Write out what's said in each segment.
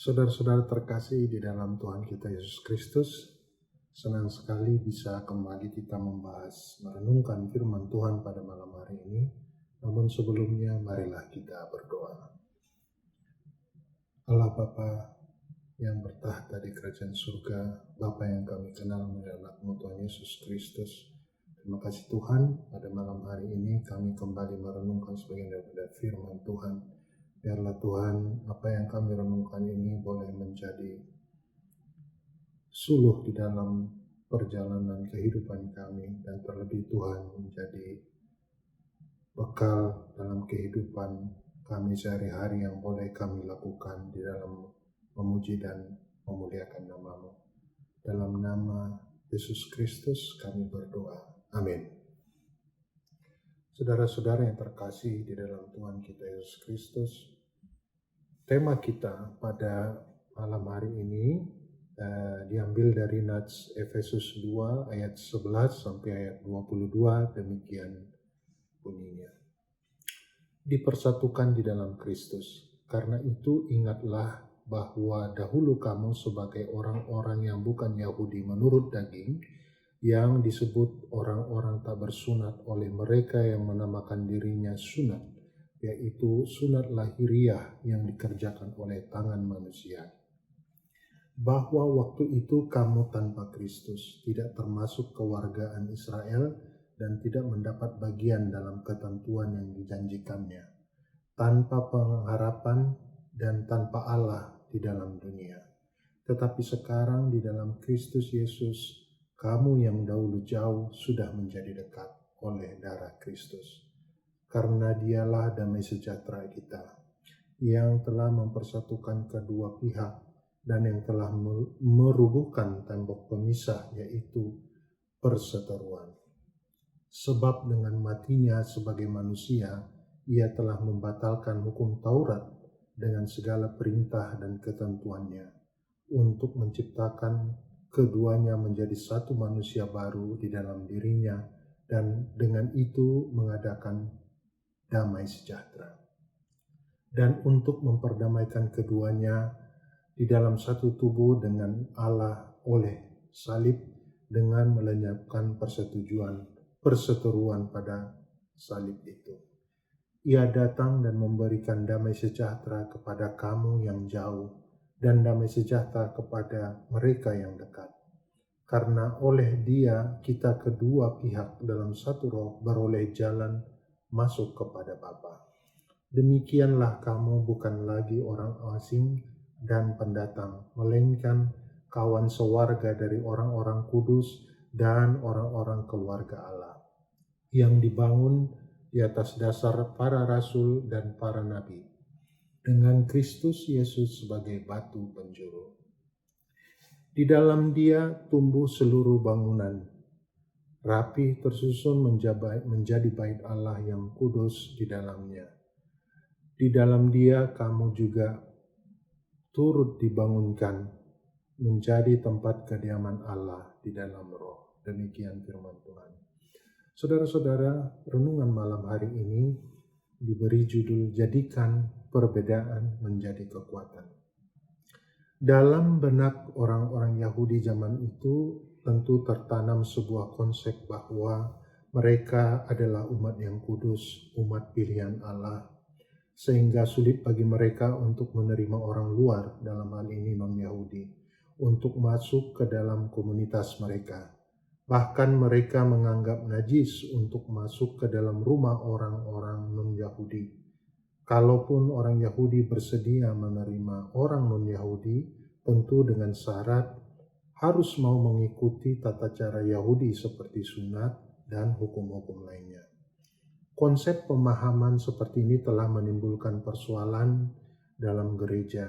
Saudara-saudara terkasih di dalam Tuhan kita Yesus Kristus, senang sekali bisa kembali kita merenungkan firman Tuhan pada malam hari ini. Namun sebelumnya, marilah kita berdoa. Allah Bapa yang bertahta di kerajaan surga, Bapa yang kami kenal melalui anak-Mu Tuhan Yesus Kristus. Terima kasih Tuhan, pada malam hari ini kami kembali merenungkan sebagian daripada firman Tuhan. Biarlah Tuhan, apa yang kami renungkan ini boleh menjadi suluh di dalam perjalanan kehidupan kami, dan terlebih Tuhan menjadi bekal dalam kehidupan kami sehari-hari yang boleh kami lakukan di dalam memuji dan memuliakan nama-Mu. Dalam nama Yesus Kristus kami berdoa. Amin. Saudara-saudara yang terkasih di dalam Tuhan kita Yesus Kristus, tema kita pada malam hari ini diambil dari Nats Efesus 2 ayat 11 sampai ayat 22, demikian bunyinya. Dipersatukan di dalam Kristus. Karena itu ingatlah bahwa dahulu kamu sebagai orang-orang yang bukan Yahudi menurut daging, yang disebut orang-orang tak bersunat oleh mereka yang menamakan dirinya sunat, yaitu sunat lahiriah yang dikerjakan oleh tangan manusia. Bahwa waktu itu kamu tanpa Kristus, tidak termasuk kewargaan Israel dan tidak mendapat bagian dalam ketentuan yang dijanjikannya, tanpa pengharapan dan tanpa Allah di dalam dunia. Tetapi sekarang di dalam Kristus Yesus, kamu yang dahulu jauh sudah menjadi dekat oleh darah Kristus. Karena dialah damai sejahtera kita, yang telah mempersatukan kedua pihak dan yang telah merubuhkan tembok pemisah, yaitu perseteruan. Sebab dengan matinya sebagai manusia, ia telah membatalkan hukum Taurat dengan segala perintah dan ketentuannya, untuk menciptakan keduanya menjadi satu manusia baru di dalam dirinya, dan dengan itu mengadakan damai sejahtera. Dan untuk memperdamaikan keduanya di dalam satu tubuh dengan Allah oleh salib, dengan melenyapkan perseteruan pada salib itu. Ia datang dan memberikan damai sejahtera kepada kamu yang jauh, dan damai sejahtera kepada mereka yang dekat. Karena oleh Dia kita kedua pihak dalam satu roh beroleh jalan masuk kepada Bapa. Demikianlah kamu bukan lagi orang asing dan pendatang, melainkan kawan sewarga dari orang-orang kudus dan orang-orang keluarga Allah, yang dibangun di atas dasar para rasul dan para nabi, dengan Kristus Yesus sebagai batu penjuru. Di dalam Dia tumbuh seluruh bangunan, rapi tersusun menjadi bait Allah yang kudus di dalamnya. Di dalam Dia kamu juga turut dibangunkan menjadi tempat kediaman Allah di dalam Roh. Demikian firman Tuhan. Saudara-saudara, renungan malam hari ini diberi judul "Jadikan Perbedaan Menjadi Kekuatan". Dalam benak orang-orang Yahudi zaman itu tentu tertanam sebuah konsep bahwa mereka adalah umat yang kudus, umat pilihan Allah, sehingga sulit bagi mereka untuk menerima orang luar, dalam hal ini non-Yahudi, untuk masuk ke dalam komunitas mereka. Bahkan mereka menganggap najis untuk masuk ke dalam rumah orang-orang non-Yahudi. Kalaupun orang Yahudi bersedia menerima orang non-Yahudi, tentu dengan syarat harus mau mengikuti tata cara Yahudi seperti sunat dan hukum-hukum lainnya. Konsep pemahaman seperti ini telah menimbulkan persoalan dalam gereja,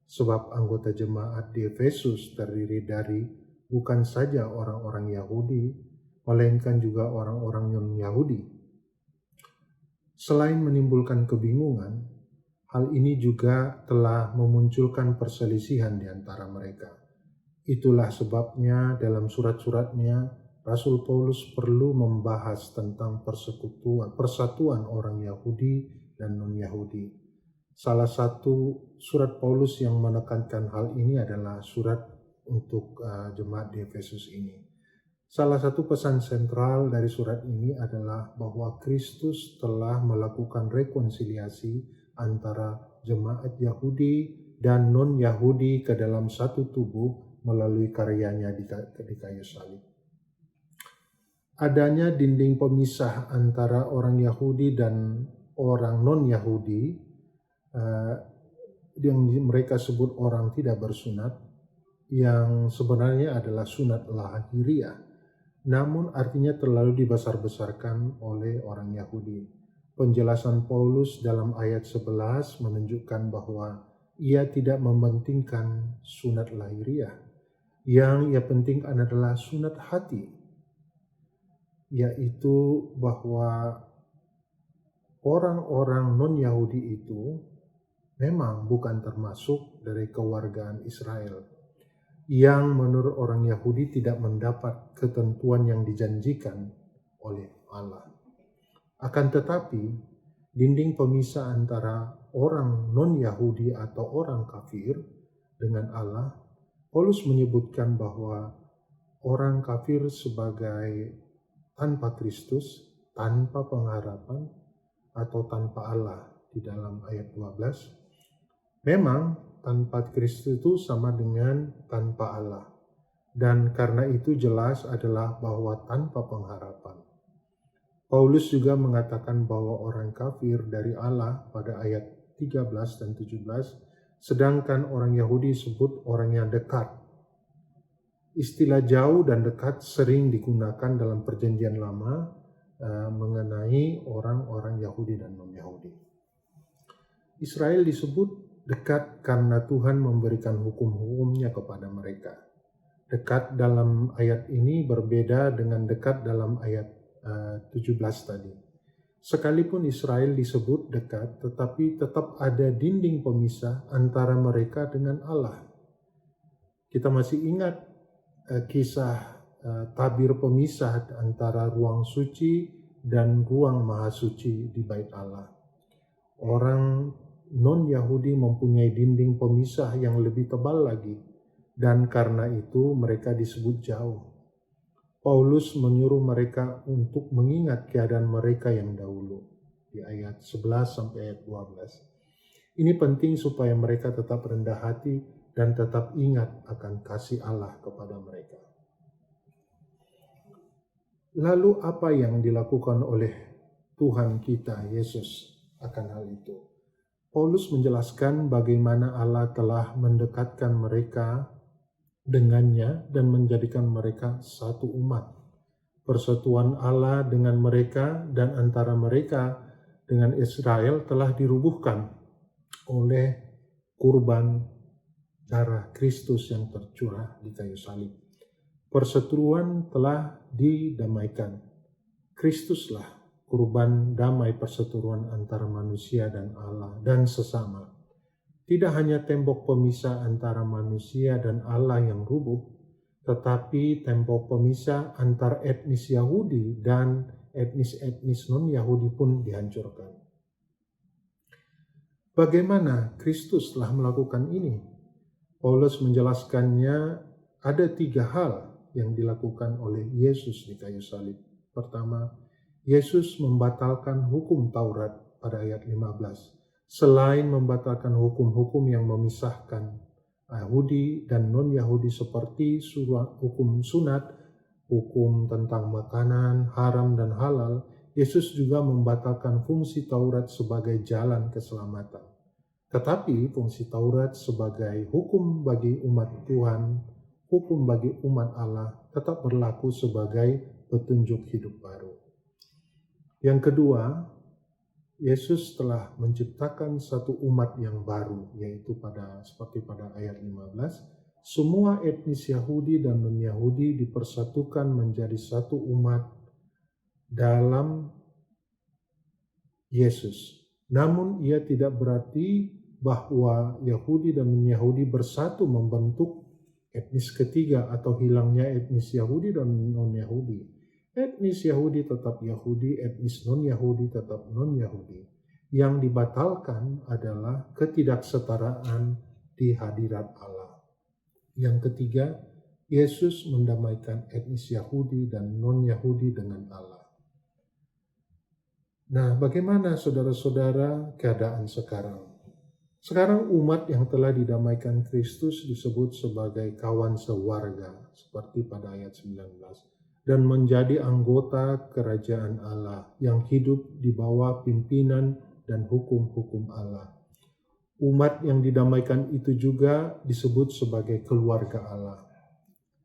sebab anggota jemaat di Efesus terdiri dari bukan saja orang-orang Yahudi, melainkan juga orang-orang non-Yahudi. Selain menimbulkan kebingungan, hal ini juga telah memunculkan perselisihan di antara mereka. Itulah sebabnya dalam surat-suratnya, Rasul Paulus perlu membahas tentang persatuan orang Yahudi dan non-Yahudi. Salah satu surat Paulus yang menekankan hal ini adalah surat untuk jemaat di Efesus ini. Salah satu pesan sentral dari surat ini adalah bahwa Kristus telah melakukan rekonsiliasi antara jemaat Yahudi dan non-Yahudi ke dalam satu tubuh melalui karyanya di kayu salib. Adanya dinding pemisah antara orang Yahudi dan orang non-Yahudi yang mereka sebut orang tidak bersunat, yang sebenarnya adalah sunat lahiriah, namun artinya terlalu dibesar-besarkan oleh orang Yahudi. Penjelasan Paulus dalam ayat 11 menunjukkan bahwa ia tidak mementingkan sunat lahiriah. Yang ia pentingkan adalah sunat hati, yaitu bahwa orang-orang non-Yahudi itu memang bukan termasuk dari kewargaan Israel, yang menurut orang Yahudi tidak mendapat ketentuan yang dijanjikan oleh Allah. Akan tetapi, dinding pemisah antara orang non-Yahudi atau orang kafir dengan Allah, Paulus menyebutkan bahwa orang kafir sebagai tanpa Kristus, tanpa pengharapan, atau tanpa Allah di dalam ayat 12. Memang tanpa Kristus itu sama dengan tanpa Allah. Dan karena itu jelas adalah bahwa tanpa pengharapan. Paulus juga mengatakan bahwa orang kafir dari Allah pada ayat 13 dan 17, sedangkan orang Yahudi disebut orang yang dekat. Istilah jauh dan dekat sering digunakan dalam perjanjian lama mengenai orang-orang Yahudi dan non-Yahudi. Israel disebut dekat karena Tuhan memberikan hukum-hukumnya kepada mereka. Dekat dalam ayat ini berbeda dengan dekat dalam ayat 17 tadi. Sekalipun Israel disebut dekat, tetapi tetap ada dinding pemisah antara mereka dengan Allah. Kita masih ingat kisah tabir pemisah antara ruang suci dan ruang maha suci di bait Allah. Orang non-Yahudi mempunyai dinding pemisah yang lebih tebal lagi, dan karena itu mereka disebut jauh. Paulus menyuruh mereka untuk mengingat keadaan mereka yang dahulu, di ayat 11 sampai ayat 12. Ini penting supaya mereka tetap rendah hati dan tetap ingat akan kasih Allah kepada mereka. Lalu apa yang dilakukan oleh Tuhan kita, Yesus, akan hal itu? Paulus menjelaskan bagaimana Allah telah mendekatkan mereka dengannya dan menjadikan mereka satu umat. Persatuan Allah dengan mereka dan antara mereka dengan Israel telah dirubuhkan oleh kurban darah Kristus yang tercurah di kayu salib. Perseteruan telah didamaikan. Kristuslah kurban damai perseteruan antara manusia dan Allah dan sesama. Tidak hanya tembok pemisah antara manusia dan Allah yang rubuh, tetapi tembok pemisah antar etnis Yahudi dan etnis-etnis non-Yahudi pun dihancurkan. Bagaimana Kristus telah melakukan ini? Paulus menjelaskannya ada 3 hal yang dilakukan oleh Yesus di kayu salib. Pertama, Yesus membatalkan hukum Taurat pada ayat 15. Selain membatalkan hukum-hukum yang memisahkan Yahudi dan non-Yahudi seperti hukum sunat, hukum tentang makanan, haram dan halal, Yesus juga membatalkan fungsi Taurat sebagai jalan keselamatan. Tetapi fungsi Taurat sebagai hukum bagi umat Tuhan, hukum bagi umat Allah tetap berlaku sebagai petunjuk hidup baru. Yang kedua, Yesus telah menciptakan satu umat yang baru, yaitu seperti pada ayat 15, semua etnis Yahudi dan non-Yahudi dipersatukan menjadi satu umat dalam Yesus. Namun ia tidak berarti bahwa Yahudi dan non-Yahudi bersatu membentuk etnis ketiga atau hilangnya etnis Yahudi dan non-Yahudi. Etnis Yahudi tetap Yahudi, etnis non-Yahudi tetap non-Yahudi. Yang dibatalkan adalah ketidaksetaraan di hadirat Allah. Yang ketiga, Yesus mendamaikan etnis Yahudi dan non-Yahudi dengan Allah. Nah, bagaimana saudara-saudara keadaan sekarang? Sekarang umat yang telah didamaikan Kristus disebut sebagai kawan sewarga, seperti pada ayat 19, dan menjadi anggota kerajaan Allah yang hidup di bawah pimpinan dan hukum-hukum Allah. Umat yang didamaikan itu juga disebut sebagai keluarga Allah.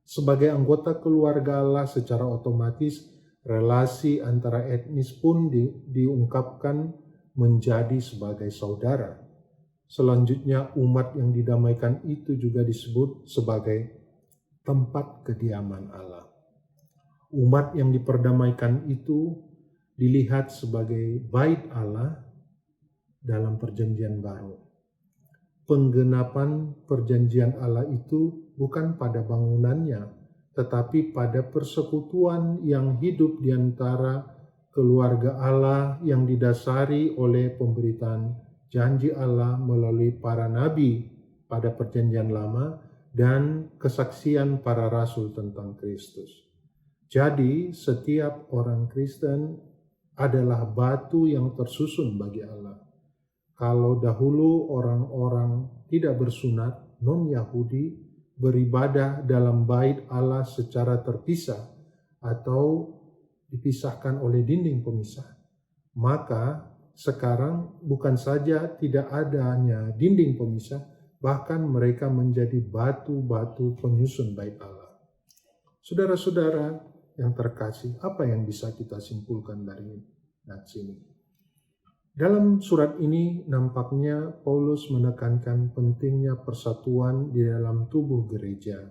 Sebagai anggota keluarga Allah secara otomatis relasi antara etnis pun diungkapkan menjadi sebagai saudara. Selanjutnya umat yang didamaikan itu juga disebut sebagai tempat kediaman Allah. Umat yang diperdamaikan itu dilihat sebagai bait Allah dalam perjanjian baru. Penggenapan perjanjian Allah itu bukan pada bangunannya, tetapi pada persekutuan yang hidup di antara keluarga Allah yang didasari oleh pemberitaan janji Allah melalui para nabi pada perjanjian lama dan kesaksian para rasul tentang Kristus. Jadi setiap orang Kristen adalah batu yang tersusun bagi Allah. Kalau dahulu orang-orang tidak bersunat, non-Yahudi beribadah dalam bait Allah secara terpisah atau dipisahkan oleh dinding pemisah, maka sekarang bukan saja tidak adanya dinding pemisah, bahkan mereka menjadi batu-batu penyusun bait Allah. Saudara-saudara yang terkasih, apa yang bisa kita simpulkan dari nats ini? Dalam surat ini nampaknya Paulus menekankan pentingnya persatuan di dalam tubuh gereja.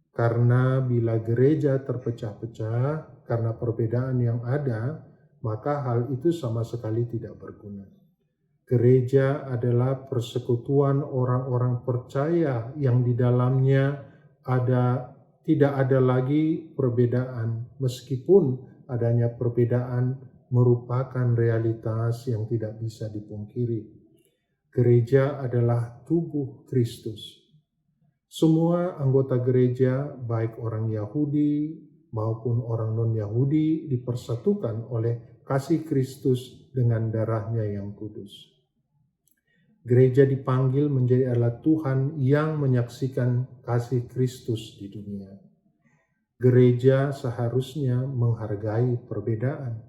Karena bila gereja terpecah-pecah karena perbedaan yang ada, maka hal itu sama sekali tidak berguna. Gereja adalah persekutuan orang-orang percaya yang di dalamnya tidak ada lagi perbedaan, meskipun adanya perbedaan merupakan realitas yang tidak bisa dipungkiri. Gereja adalah tubuh Kristus. Semua anggota gereja, baik orang Yahudi maupun orang non-Yahudi, dipersatukan oleh kasih Kristus dengan darahnya yang kudus. Gereja dipanggil menjadi alat Tuhan yang menyaksikan kasih Kristus di dunia. Gereja seharusnya menghargai perbedaan.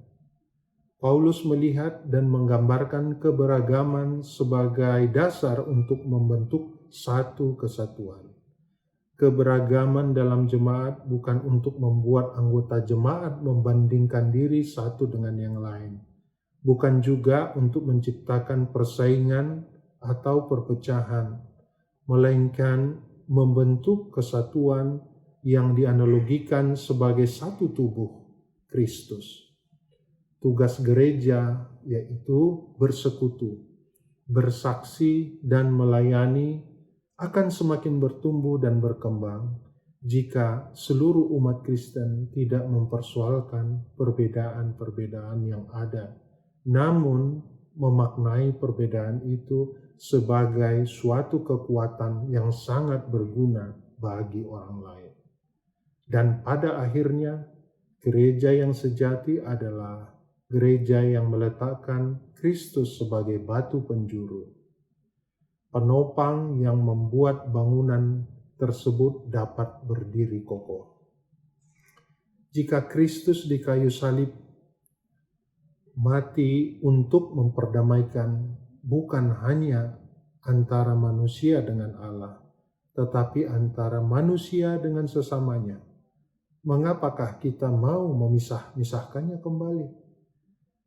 Paulus melihat dan menggambarkan keberagaman sebagai dasar untuk membentuk satu kesatuan. Keberagaman dalam jemaat bukan untuk membuat anggota jemaat membandingkan diri satu dengan yang lain. Bukan juga untuk menciptakan persaingan atau perpecahan, melainkan membentuk kesatuan yang dianalogikan sebagai satu tubuh, Kristus. Tugas gereja yaitu bersekutu, bersaksi, dan melayani akan semakin bertumbuh dan berkembang jika seluruh umat Kristen tidak mempersoalkan perbedaan-perbedaan yang ada, namun memaknai perbedaan itu sebagai suatu kekuatan yang sangat berguna bagi orang lain. Dan pada akhirnya, gereja yang sejati adalah gereja yang meletakkan Kristus sebagai batu penjuru, penopang yang membuat bangunan tersebut dapat berdiri kokoh. Jika Kristus di kayu salib mati untuk memperdamaikan bukan hanya antara manusia dengan Allah, tetapi antara manusia dengan sesamanya, mengapakah kita mau memisahkannya kembali?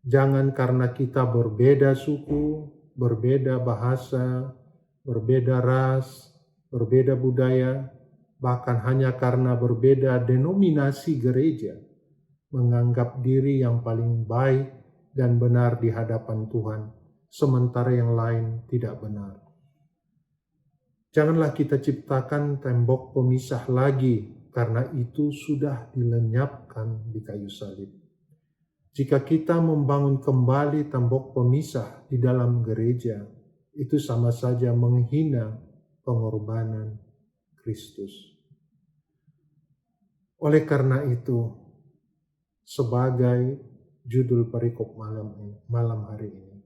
Jangan karena kita berbeda suku, berbeda bahasa, berbeda ras, berbeda budaya, bahkan hanya karena berbeda denominasi gereja, menganggap diri yang paling baik dan benar di hadapan Tuhan, sementara yang lain tidak benar. Janganlah kita ciptakan tembok pemisah lagi, karena itu sudah dilenyapkan di kayu salib. Jika kita membangun kembali tembok pemisah di dalam gereja, itu sama saja menghina pengorbanan Kristus. Oleh karena itu, sebagai judul perikop malam hari ini,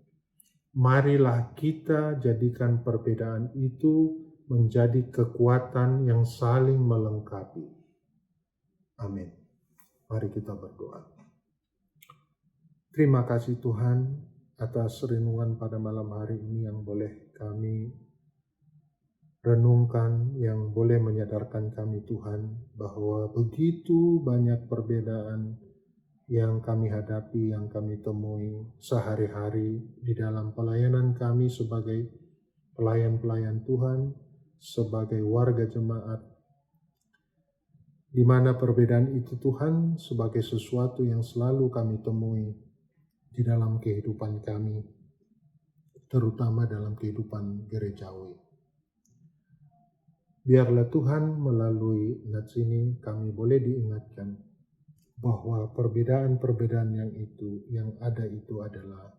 marilah kita jadikan perbedaan itu menjadi kekuatan yang saling melengkapi. Amin. Mari kita berdoa. Terima kasih Tuhan atas renungan pada malam hari ini yang boleh kami renungkan, yang boleh menyadarkan kami Tuhan bahwa begitu banyak perbedaan yang kami hadapi, yang kami temui sehari-hari di dalam pelayanan kami sebagai pelayan-pelayan Tuhan, sebagai warga jemaat, di mana perbedaan itu Tuhan sebagai sesuatu yang selalu kami temui di dalam kehidupan kami, terutama dalam kehidupan gerejawi. Biarlah Tuhan melalui nats ini kami boleh diingatkan bahwa perbedaan-perbedaan yang ada itu adalah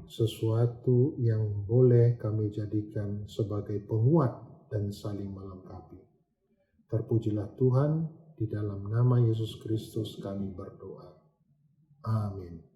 sesuatu yang boleh kami jadikan sebagai penguat dan saling melengkapi. Terpujilah Tuhan, di dalam nama Yesus Kristus kami berdoa. Amin.